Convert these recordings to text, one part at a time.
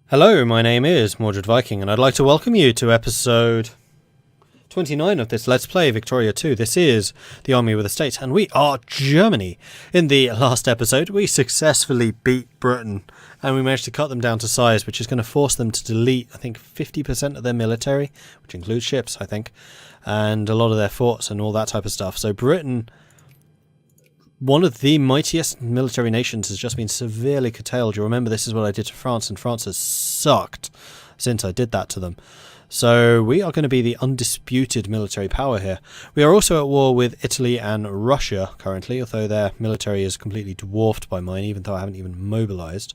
Hello, my name is Mordred Viking, and I'd like to welcome you to episode 29 of this Let's Play Victoria 2. This is the Army with a State, and we are Germany. In the last episode, we successfully beat Britain, and we managed to cut them down to size, which is going to force them to delete, I think, 50% of their military, which includes ships, I think, and a lot of their forts and all that type of stuff. So Britain, one of the mightiest military nations, has just been severely curtailed. You remember this is what I did to France, and France has sucked since I did that to them. So we are going to be the undisputed military power here. We are also at war with Italy and Russia currently, although their military is completely dwarfed by mine, even though I haven't even mobilised.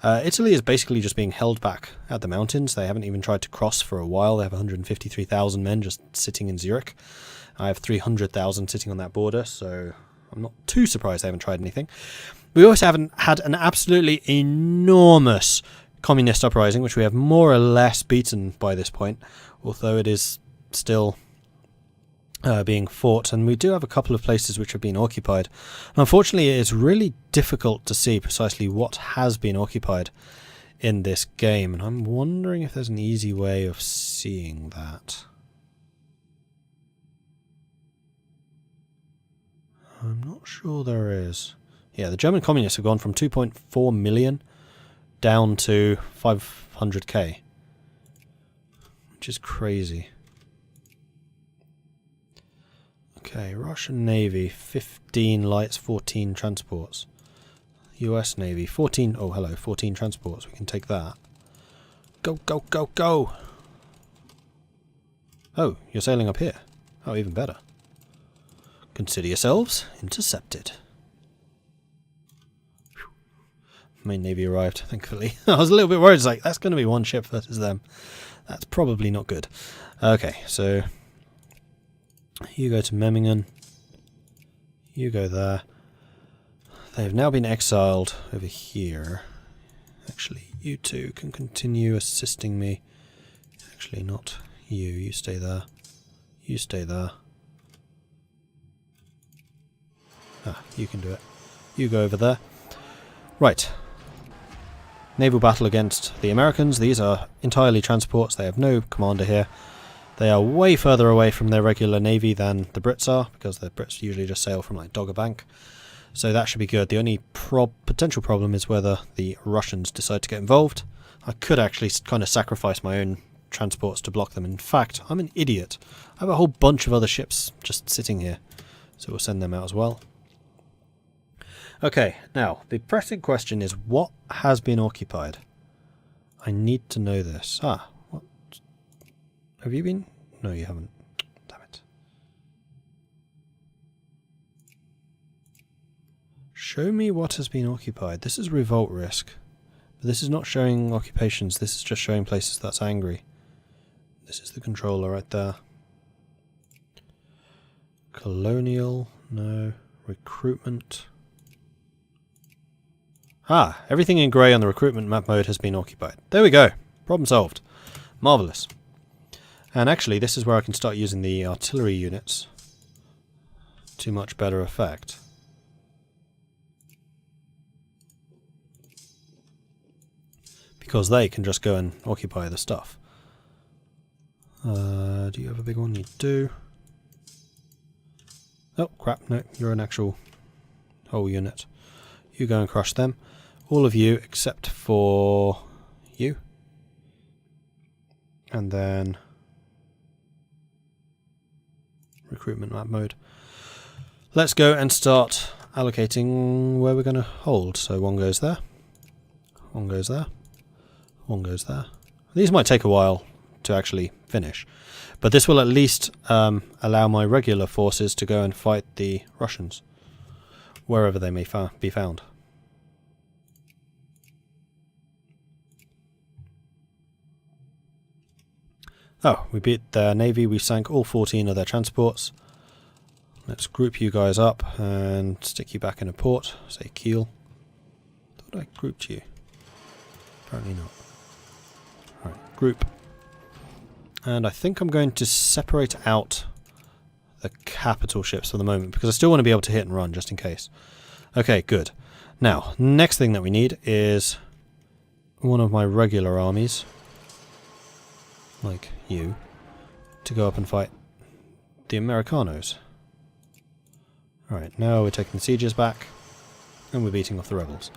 Italy is basically just being held back at the mountains. They haven't even tried to cross for a while. They have 153,000 men just sitting in Zurich. I have 300,000 sitting on that border, so I'm not too surprised they haven't tried anything. We also haven't had an absolutely enormous communist uprising, which we have more or less beaten by this point, although it is still being fought, and we do have a couple of places which have been occupied. And unfortunately, it is really difficult to see precisely what has been occupied in this game, and I'm wondering if there's an easy way of seeing that. I'm not sure there is. Yeah, the German communists have gone from 2.4 million down to 500k, which is crazy. Okay, Russian Navy, 15 lights, 14 transports. US Navy, 14, oh hello, 14 transports, we can take that. Go, go, go, go! Oh, you're sailing up here. Oh, even better. Consider yourselves intercepted. Main Navy arrived, thankfully. I was a little bit worried, it's like, that's going to be one ship versus them. That's probably not good. Okay, so you go to Memmingen. You go there. They've now been exiled over here. Actually, you two can continue assisting me. Actually, not you. You stay there. You stay there. Ah, you can do it. You go over there. Right. Naval battle against the Americans. These are entirely transports. They have no commander here. They are way further away from their regular navy than the Brits are, because the Brits usually just sail from like Dogger Bank. So that should be good. The only potential problem is whether the Russians decide to get involved. I could actually kind of sacrifice my own transports to block them. In fact, I'm an idiot. I have a whole bunch of other ships just sitting here. So we'll send them out as well. Okay, now, the pressing question is, what has been occupied? I need to know this. Ah, what? Have you been? No, you haven't. Damn it. Show me what has been occupied. This is revolt risk. But this is not showing occupations, this is just showing places that's angry. This is the controller right there. Colonial, no. Recruitment. Ah, everything in grey on the recruitment map mode has been occupied. There we go. Problem solved. Marvellous. And actually, this is where I can start using the artillery units to much better effect. Because they can just go and occupy the stuff. Do you have a big one? You do. Oh, crap. No, you're an actual whole unit. You go and crush them. All of you except for you. And then recruitment map mode. Let's go and start allocating where we're going to hold. So one goes there. One goes there. One goes there. These might take a while to actually finish. But this will at least allow my regular forces to go and fight the Russians, wherever they may be found. Oh, we beat their navy, we sank all 14 of their transports. Let's group you guys up and stick you back in a port, say Kiel. Thought I grouped you. Apparently not. Alright, group. And I think I'm going to separate out the capital ships for the moment, because I still want to be able to hit and run, just in case. Okay, good. Now, next thing that we need is one of my regular armies, like you, to go up and fight the Americanos. Alright, now we're taking the sieges back, and we're beating off the rebels.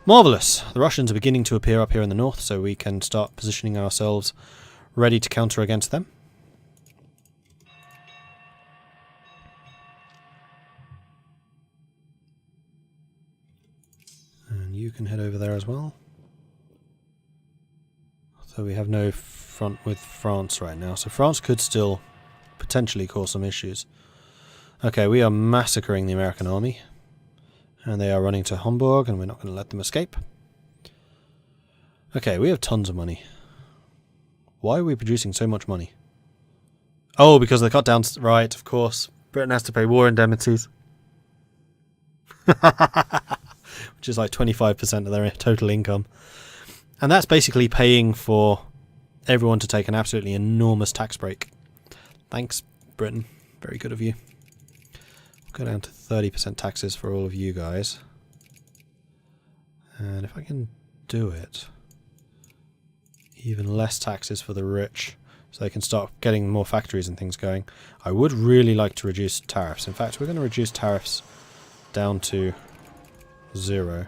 Marvellous! The Russians are beginning to appear up here in the north, so we can start positioning ourselves ready to counter against them. And you can head over there as well. So we have no front with France right now, so France could still potentially cause some issues. Okay, we are massacring the American army, and they are running to Hamburg, and we're not going to let them escape. Okay, we have tons of money. Why are we producing so much money? Oh, because they cut down... Right, of course. Britain has to pay war indemnities. Which is like 25% of their total income. And that's basically paying for everyone to take an absolutely enormous tax break. Thanks, Britain. Very good of you. We'll go down to 30% taxes for all of you guys. And if I can do it, even less taxes for the rich, so they can start getting more factories and things going. I would really like to reduce tariffs. In fact, we're going to reduce tariffs down to 0,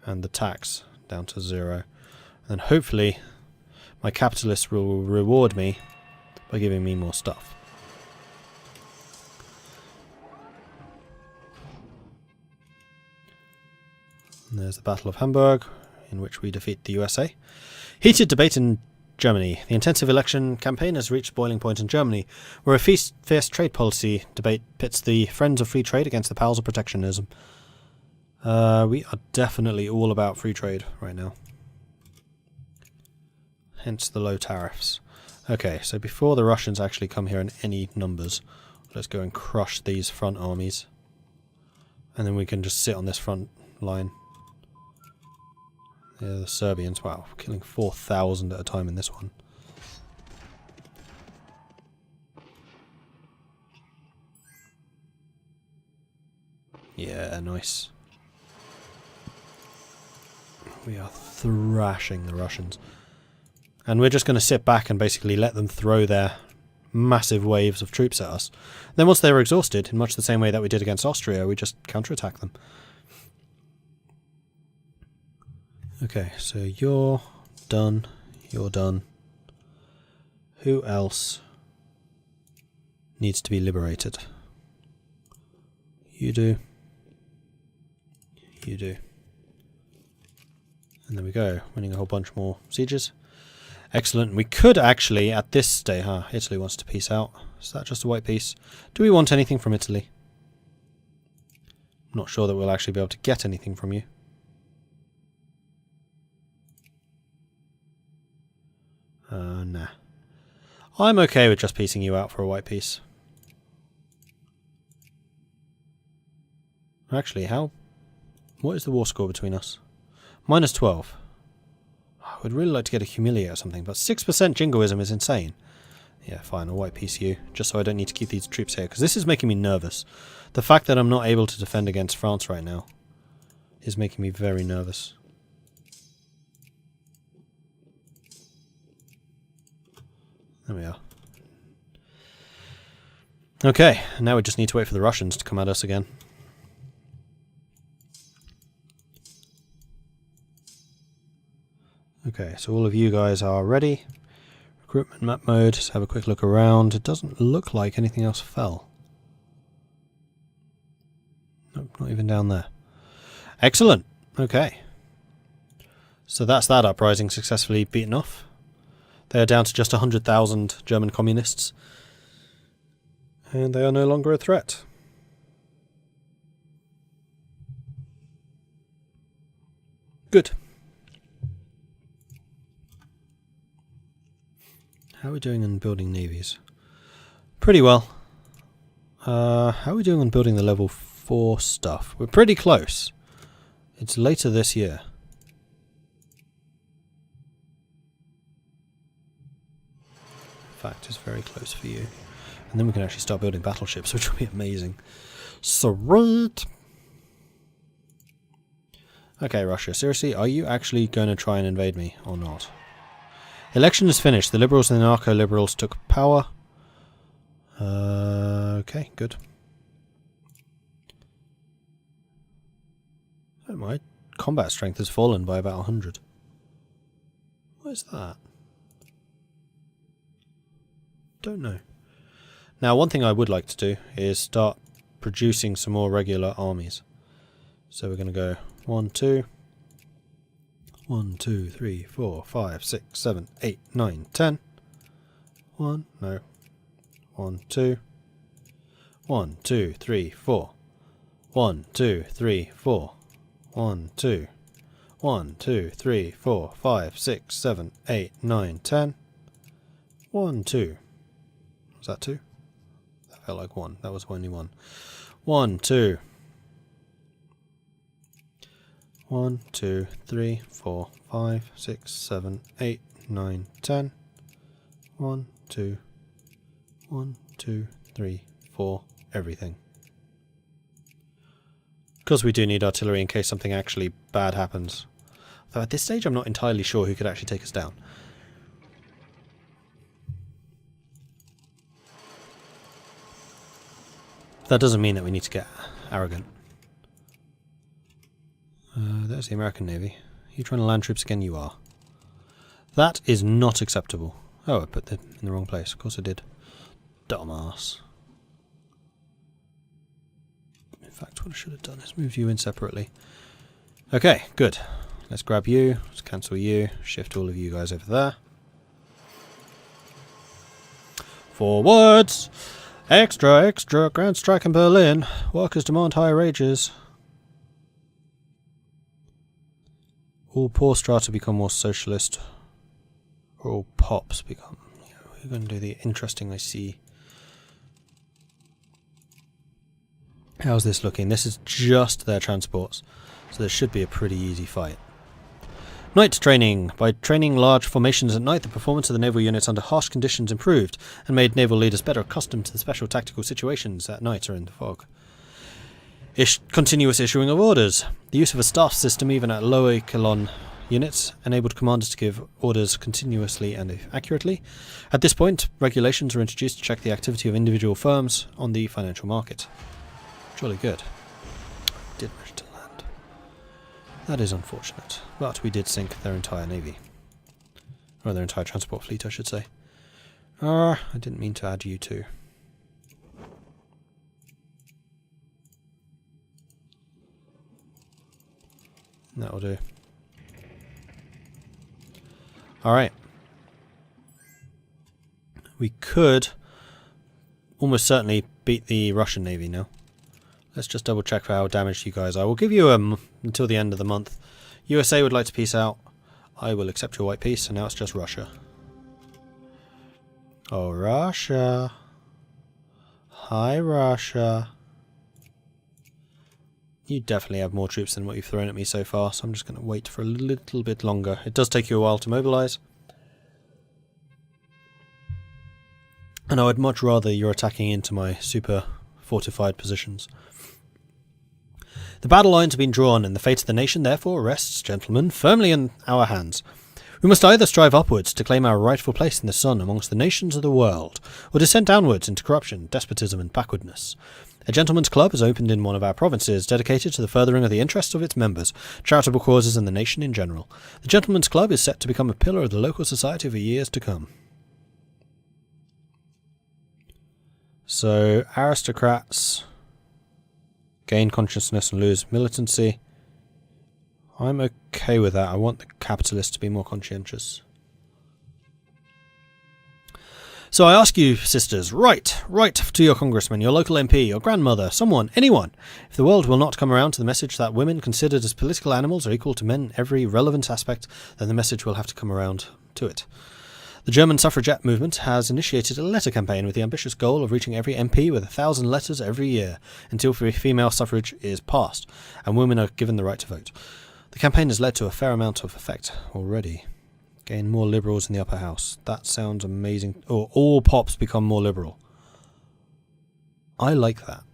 and the tax down to 0. And hopefully my capitalists will reward me by giving me more stuff. And there's the Battle of Hamburg, in which we defeat the USA. Heated debate in Germany. The intensive election campaign has reached boiling point in Germany, where a fierce trade policy debate pits the friends of free trade against the pals of protectionism. We are definitely all about free trade right now. Hence the low tariffs. Okay, so before the Russians actually come here in any numbers, let's go and crush these front armies. And then we can just sit on this front line. Yeah, the Serbians, wow, killing 4,000 at a time in this one. Yeah, nice. We are thrashing the Russians. And we're just going to sit back and basically let them throw their massive waves of troops at us. Then once they were exhausted, in much the same way that we did against Austria, we just counterattack them. Okay, so you're done. You're done. Who else needs to be liberated? You do. You do. And there we go, winning a whole bunch more sieges. Excellent. We could actually, at this stage... Italy wants to peace out. Is that just a white peace? Do we want anything from Italy? I'm not sure that we'll actually be able to get anything from you. Nah. I'm okay with just piecing you out for a white peace. Actually, what is the war score between us? -12. I would really like to get a humiliate or something, but 6% jingoism is insane. Yeah, fine, I'll white peace you, just so I don't need to keep these troops here, because this is making me nervous. The fact that I'm not able to defend against France right now is making me very nervous. There we are. Okay, now we just need to wait for the Russians to come at us again. Okay, so all of you guys are ready. Recruitment map mode, just have a quick look around. It doesn't look like anything else fell. Nope, not even down there. Excellent, okay. So that's that uprising successfully beaten off. They are down to just 100,000 German communists. And they are no longer a threat. Good. How are we doing on building navies? Pretty well. How are we doing on building the level 4 stuff? We're pretty close. It's later this year. In fact, it's very close for you. And then we can actually start building battleships, which will be amazing. Sweet! Okay, Russia, seriously, are you actually going to try and invade me or not? Election is finished. The Liberals and the Narco-Liberals took power. Okay, good. Oh, my combat strength has fallen by about 100. What is that? Don't know. Now, one thing I would like to do is start producing some more regular armies. So we're going to go 1, 2, 1, 2, 3, 4, 5, 6, 7, 8, 9, 10. 1, no. 1, 2. 1, 2, 3, 4. 1, 2, 3, 4. 1, 2. 1, 2, 3, 4, 5, 6, 7, 8, 9, 10. 1, 2. Was that 2? That felt like 1. That was only 1. 1, 2. 1, 2, 3, 4, 5, 6, 7, 8, 9, 10. 1, 2. 1, 2, 3, 4. Everything. Because we do need artillery in case something actually bad happens. Though at this stage I'm not entirely sure who could actually take us down. That doesn't mean that we need to get arrogant. There's the American Navy. Are you trying to land troops again? You are. That is not acceptable. Oh, I put them in the wrong place. Of course I did. Dumbass. In fact, what I should have done is move you in separately. Okay, good. Let's grab you. Let's cancel you. Shift all of you guys over there. Forwards! Extra, extra! Grand strike in Berlin. Workers demand higher wages. All poor strata become more socialist. Or all pops become... We're going to do the interesting, I see. How's this looking? This is just their transports. So this should be a pretty easy fight. Night training. By training large formations at night, the performance of the naval units under harsh conditions improved and made naval leaders better accustomed to the special tactical situations at night or in the fog. Continuous issuing of orders. The use of a staff system, even at low echelon units, enabled commanders to give orders continuously and accurately. At this point, regulations were introduced to check the activity of individual firms on the financial market. Jolly good. Did manage to land. That is unfortunate, but we did sink their entire navy. Or their entire transport fleet, I should say. I didn't mean to add you too. That'll do. Alright. We could almost certainly beat the Russian Navy now. Let's just double check for how damaged you guys are. We'll give you until the end of the month. USA would like to peace out. I will accept your white peace, and now it's just Russia. Oh, Russia. Hi, Russia. You definitely have more troops than what you've thrown at me so far, so I'm just going to wait for a little bit longer. It does take you a while to mobilise. And I would much rather you're attacking into my super fortified positions. The battle lines have been drawn, and the fate of the nation therefore rests, gentlemen, firmly in our hands. We must either strive upwards to claim our rightful place in the sun amongst the nations of the world, or descend downwards into corruption, despotism, and backwardness. A gentleman's club is opened in one of our provinces, dedicated to the furthering of the interests of its members, charitable causes, and the nation in general. The gentleman's club is set to become a pillar of the local society for years to come. So, aristocrats gain consciousness and lose militancy. I'm okay with that. I want the capitalists to be more conscientious. So I ask you, sisters, write to your congressman, your local MP, your grandmother, someone, anyone. If the world will not come around to the message that women considered as political animals are equal to men in every relevant aspect, then the message will have to come around to it. The German suffragette movement has initiated a letter campaign with the ambitious goal of reaching every MP with 1,000 letters every year until female suffrage is passed and women are given the right to vote. The campaign has led to a fair amount of effect already. Gain more liberals in the upper house. That sounds amazing. Or all pops become more liberal. I like that.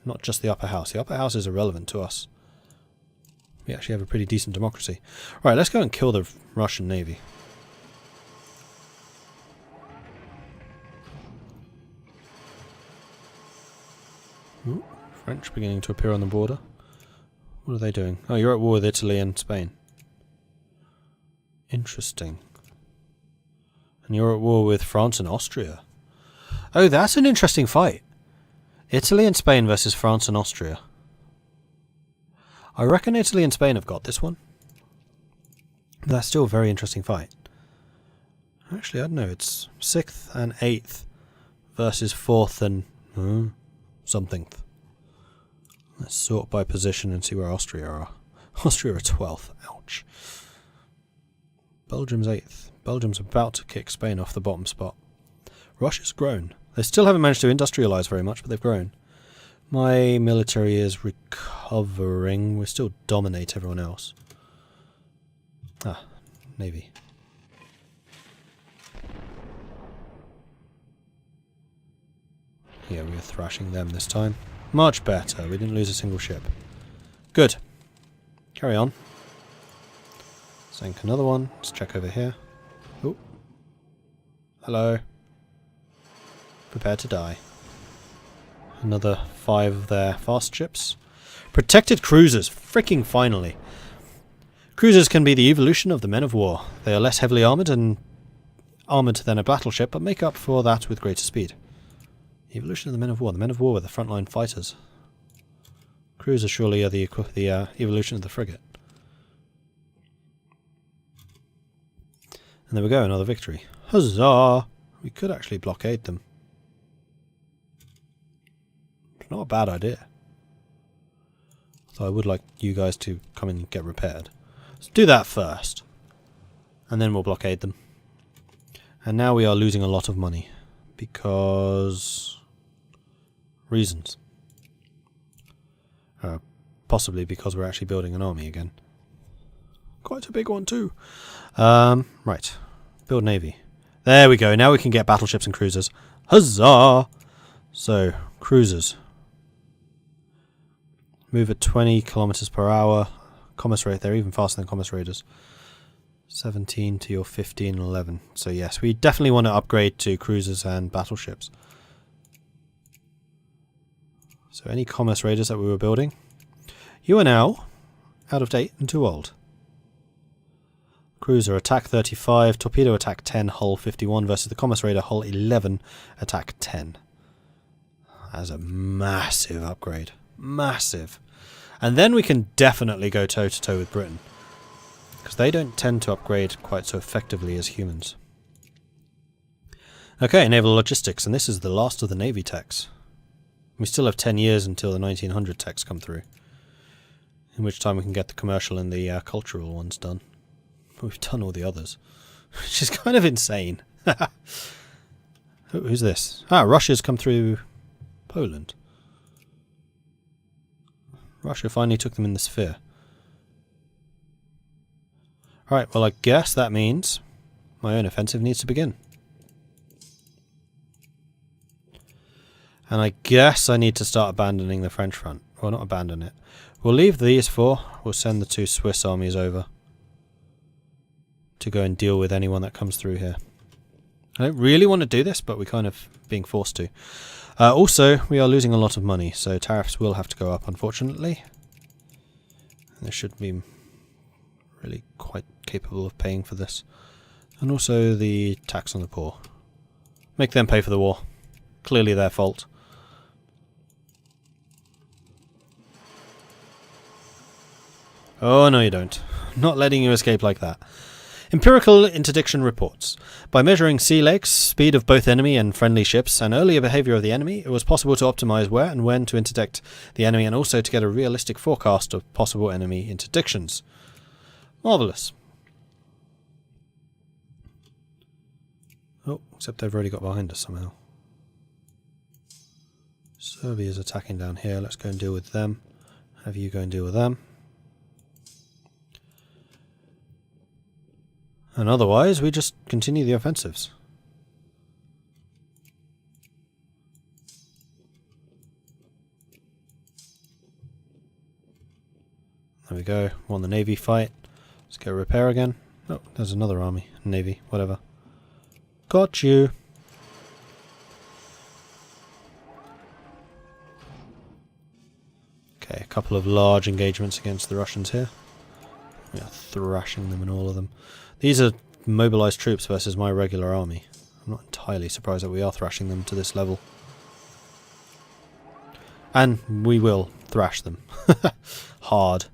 Not just the upper house. The upper house is irrelevant to us. We actually have a pretty decent democracy. Right, let's go and kill the Russian Navy. Ooh, French beginning to appear on the border. What are they doing? Oh, you're at war with Italy and Spain. Interesting. And you're at war with France and Austria. Oh, that's an interesting fight. Italy and Spain versus France and Austria. I reckon Italy and Spain have got this one. But that's still a very interesting fight. Actually, I don't know. It's 6th and 8th versus 4th and something. Let's sort by position and see where Austria are. Austria are 12th. Ouch. Belgium's 8th. Belgium's about to kick Spain off the bottom spot. Russia's grown. They still haven't managed to industrialise very much, but they've grown. My military is recovering. We still dominate everyone else. Ah, Navy. Yeah, we are thrashing them this time. Much better. We didn't lose a single ship. Good. Carry on. Sink another one. Let's check over here. Oh. Hello. Prepare to die. Another 5 of their fast ships. Protected cruisers. Freaking finally. Cruisers can be the evolution of the men of war. They are less heavily armoured than a battleship, but make up for that with greater speed. Evolution of the men of war. The men of war were the frontline fighters. Cruisers surely are the evolution of the frigate. And there we go, another victory. Huzzah! We could actually blockade them. It's not a bad idea. So I would like you guys to come and get repaired. Let's do that first. And then we'll blockade them. And now we are losing a lot of money. Because... reasons. Possibly because we're actually building an army again. Quite a big one too. Right. Build navy. There we go. Now we can get battleships and cruisers. Huzzah! So, cruisers. Move at 20 kilometers per hour. Commerce rate, they're even faster than commerce raiders. 17 to your 15 and 11. So yes, we definitely want to upgrade to cruisers and battleships. So any commerce raiders that we were building, you are now out of date and too old. Cruiser attack 35, torpedo attack 10, hull 51 versus the commerce raider hull 11, attack 10. That's a massive upgrade. Massive. And then we can definitely go toe-to-toe with Britain. Because they don't tend to upgrade quite so effectively as humans. Okay, naval logistics, and this is the last of the navy techs. We still have 10 years until the 1900 techs come through. In which time we can get the commercial and the cultural ones done. We've done all the others. Which is kind of insane. Who's this? Ah, Russia's come through Poland. Russia finally took them in the sphere. Alright, well I guess that means my own offensive needs to begin. And I guess I need to start abandoning the French front. Well, not abandon it. We'll leave these 4. We'll send the 2 Swiss armies over to go and deal with anyone that comes through here. I don't really want to do this, but we're kind of being forced to. Also, we are losing a lot of money, so tariffs will have to go up, unfortunately. They should be really quite capable of paying for this. And also the tax on the poor. Make them pay for the war. Clearly their fault. Oh, no you don't. Not letting you escape like that. Empirical interdiction reports. By measuring sea legs, speed of both enemy and friendly ships, and earlier behaviour of the enemy, it was possible to optimise where and when to interdict the enemy and also to get a realistic forecast of possible enemy interdictions. Marvellous. Oh, except they've already got behind us somehow. Serbia's attacking down here. Let's go and deal with them. Have you go and deal with them. And otherwise, we just continue the offensives. There we go. Won the navy fight. Let's go repair again. Oh, there's another army. Navy. Whatever. Got you. Okay, a couple of large engagements against the Russians here. We are thrashing them in all of them. These are mobilized troops versus my regular army. I'm not entirely surprised that we are thrashing them to this level. And we will thrash them. Hard.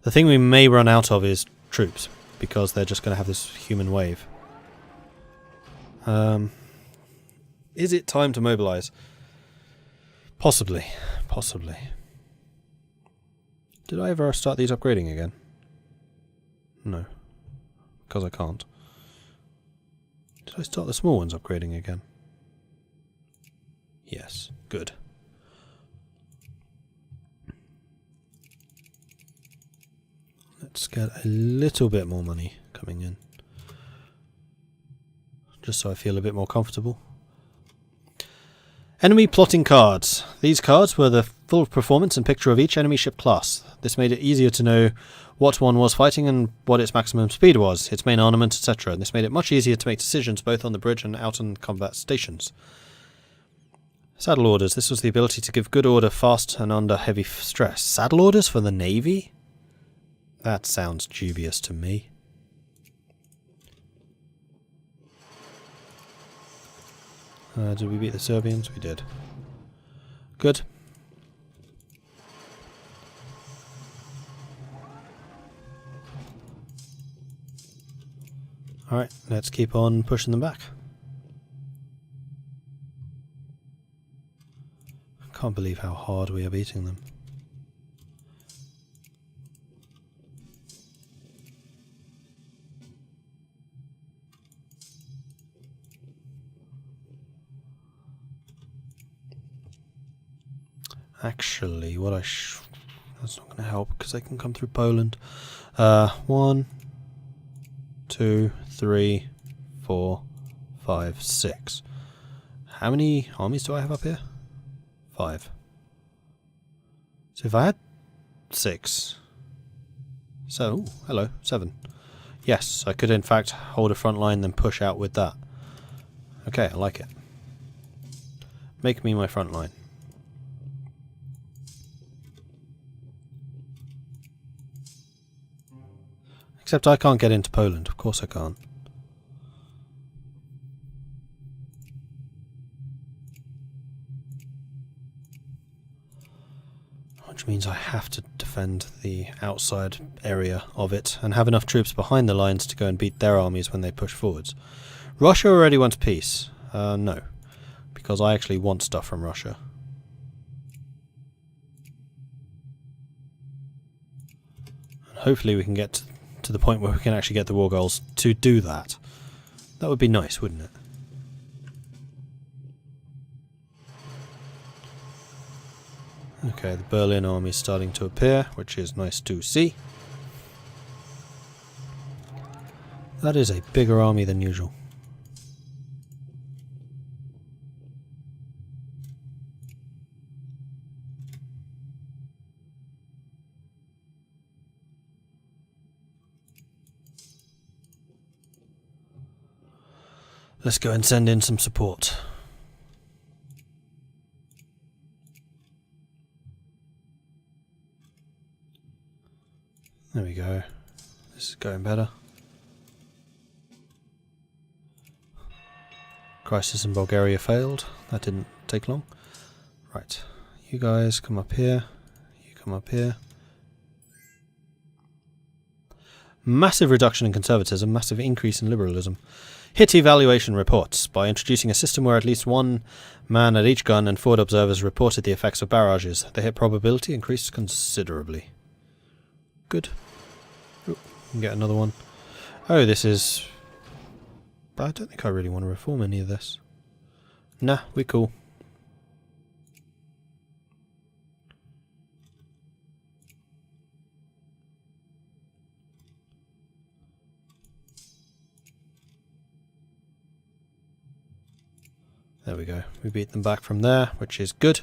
The thing we may run out of is troops, because they're just going to have this human wave. Is it time to mobilize? Possibly. Possibly. Did I ever start these upgrading again? No. Because I can't. Did I start the small ones upgrading again? Yes. Good. Let's get a little bit more money coming in. Just so I feel a bit more comfortable. Enemy plotting cards. These cards were the full performance and picture of each enemy ship class. This made it easier to know what one was fighting and what its maximum speed was, its main armament, etc. And this made it much easier to make decisions both on the bridge and out on combat stations. Saddle orders. This was the ability to give good order fast and under heavy stress. Saddle orders for the Navy? That sounds dubious to me. Did we beat the Serbians? We did. Good. Alright, let's keep on pushing them back. I can't believe how hard we are beating them. Actually, what that's not going to help because they can come through Poland. 1, 2, 3, 4, 5, 6. How many armies do I have up here? 5. So if I had 6. So, ooh, hello, 7. Yes, I could in fact hold a front line then push out with that. Okay, I like it. Make me my front line. Except I can't get into Poland. Of course I can't. Which means I have to defend the outside area of it and have enough troops behind the lines to go and beat their armies when they push forwards. Russia already wants peace. No. Because I actually want stuff from Russia. And hopefully we can get to the point where we can actually get the war goals to do that. That would be nice, wouldn't it? Okay, the Berlin army is starting to appear, which is nice to see. That is a bigger army than usual. Let's go and send in some support. There we go. This is going better. Crisis in Bulgaria failed. That didn't take long. Right. You guys come up here. You come up here. Massive reduction in conservatism, massive increase in liberalism. Hit evaluation reports. By introducing a system where at least one man at each gun and forward observers reported the effects of barrages, the hit probability increased considerably. Good. Ooh, we can get another one. Oh, this is... I don't think I really want to reform any of this. Nah, we're cool. There we go. We beat them back from there, which is good.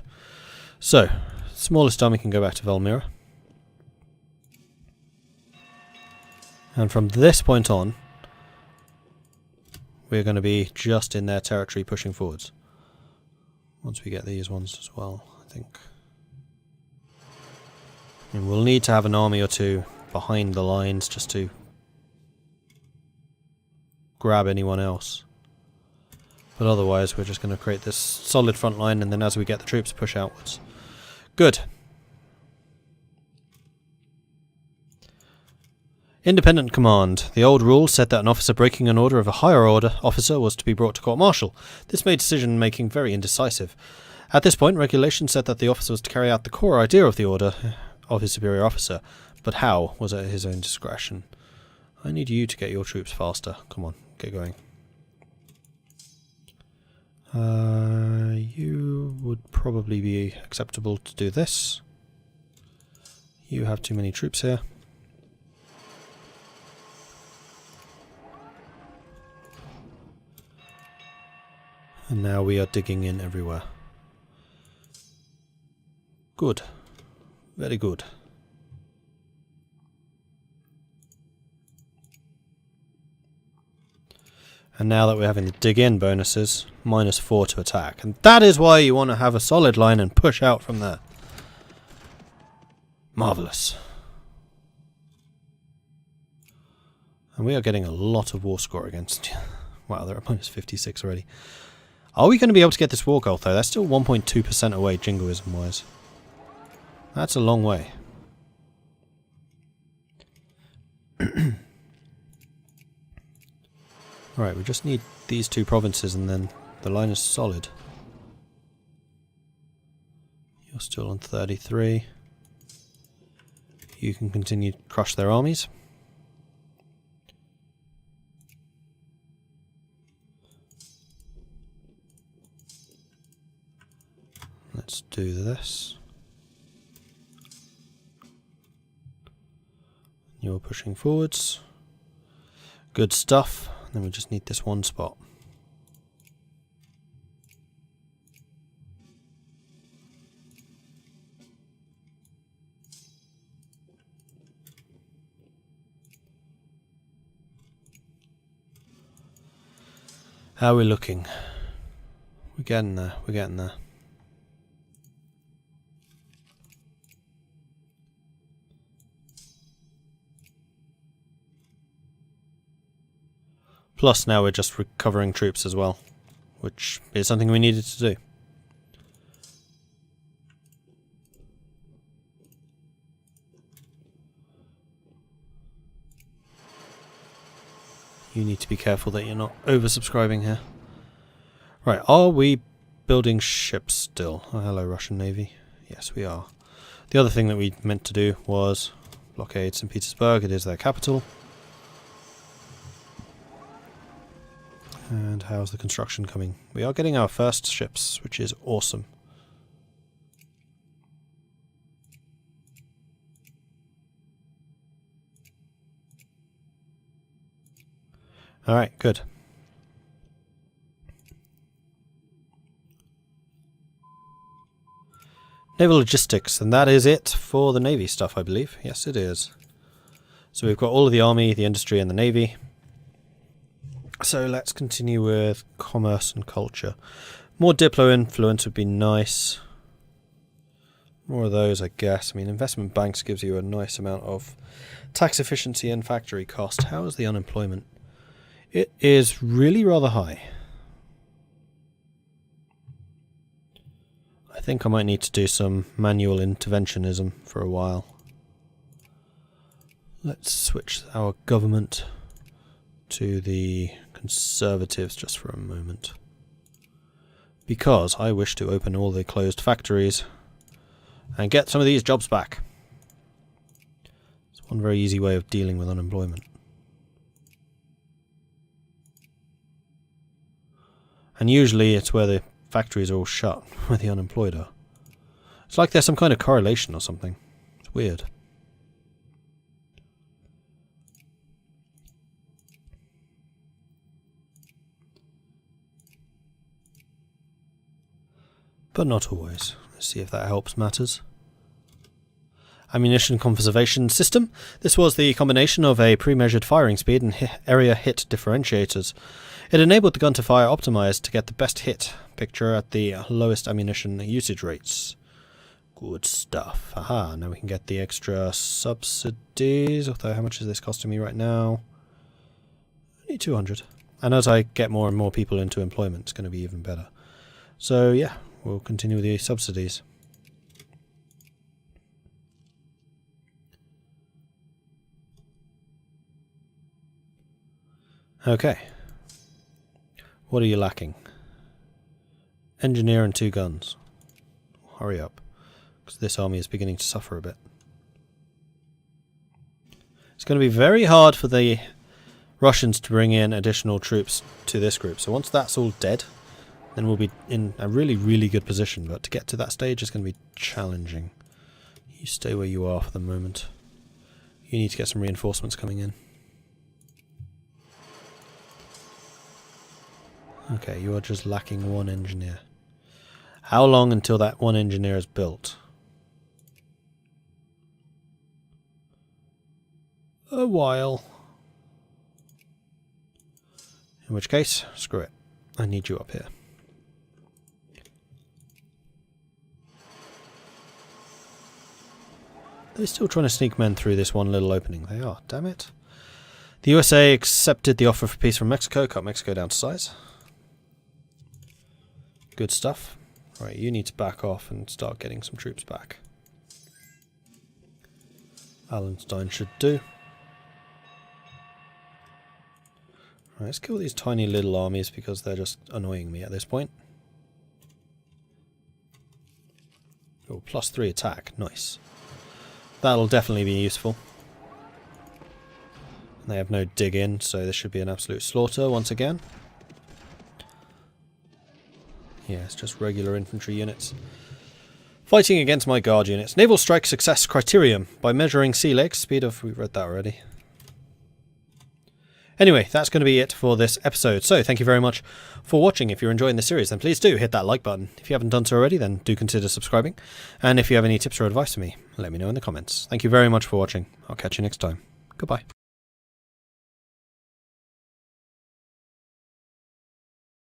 So, smallest army can go back to Valmira. And from this point on, we're going to be just in their territory pushing forwards. Once we get these ones as well, I think. And we'll need to have an army or two behind the lines just to grab anyone else. But otherwise, we're just going to create this solid front line, and then as we get the troops, push outwards. Good. Independent command. The old rule said that an officer breaking an order of a higher order officer was to be brought to court-martial. This made decision-making very indecisive. At this point, regulation said that the officer was to carry out the core idea of the order of his superior officer, but how was at his own discretion. I need you to get your troops faster. Come on, get going. You would probably be acceptable to do this. You have too many troops here. And now we are digging in everywhere. Good. Very good. And now that we're having the dig in bonuses, -4 to attack. And that is why you want to have a solid line and push out from there. Marvellous. And we are getting a lot of war score against you. Wow, they're at -56 already. Are we going to be able to get this war goal though? That's still 1.2% away jingoism wise. That's a long way. Right, we just need these two provinces and then the line is solid. You're still on 33. You can continue to crush their armies. Let's do this. You're pushing forwards. Good stuff. Then we just need this one spot. How are we looking? We're getting there, we're getting there. Plus now we're just recovering troops as well, which is something we needed to do. You need to be careful that you're not oversubscribing here. Right, are we building ships still? Oh, hello Russian Navy. Yes, we are. The other thing that we meant to do was blockade St. Petersburg. It is their capital. And how's the construction coming? We are getting our first ships, which is awesome. Alright, good. Naval logistics, and that is it for the Navy stuff, I believe. Yes, it is. So we've got all of the Army, the Industry, and the Navy. So let's continue with commerce and culture. More Diplo influence would be nice. More of those, I guess. I mean, investment banks gives you a nice amount of tax efficiency and factory cost. How is the unemployment? It is really rather high. I think I might need to do some manual interventionism for a while. Let's switch our government to the Conservatives just for a moment. Because I wish to open all the closed factories and get some of these jobs back. It's one very easy way of dealing with unemployment. And usually it's where the factories are all shut, where the unemployed are. It's like there's some kind of correlation or something. It's weird. But not always. Let's see if that helps matters. ammunition conservation system. This was the combination of a pre-measured firing speed and area hit differentiators. It enabled the gun to fire optimized to get the best hit picture at the lowest ammunition usage rates. Good stuff. Aha, now we can get the extra subsidies. Although, how much is this costing me right now? Only 200. And as I get more and more people into employment, it's going to be even better. So yeah, we'll continue with the subsidies. Okay. What are you lacking? Engineer and 2 guns. Hurry up, because this army is beginning to suffer a bit. It's going to be very hard for the Russians to bring in additional troops to this group. So once that's all dead, then we'll be in a really, really good position. But to get to that stage is going to be challenging. You stay where you are for the moment. You need to get some reinforcements coming in. Okay, you are just lacking 1 engineer. How long until that 1 engineer is built? A while. In which case, screw it. I need you up here. They're still trying to sneak men through this one little opening. They are, damn it. The USA accepted the offer for peace from Mexico, cut Mexico down to size. Good stuff. Right, you need to back off and start getting some troops back. Allenstein should do. Right, let's kill these tiny little armies because they're just annoying me at this point. Oh, +3 attack. Nice. That'll definitely be useful. They have no dig in, so this should be an absolute slaughter once again. Yeah, it's just regular infantry units. Fighting against my guard units. Naval strike success criterion. By measuring sea lakes. Speed of... we've read that already. Anyway, that's going to be it for this episode. So, thank you very much for watching. If you're enjoying the series, then please do hit that like button. If you haven't done so already, then do consider subscribing. And if you have any tips or advice for me, let me know in the comments. Thank you very much for watching. I'll catch you next time. Goodbye.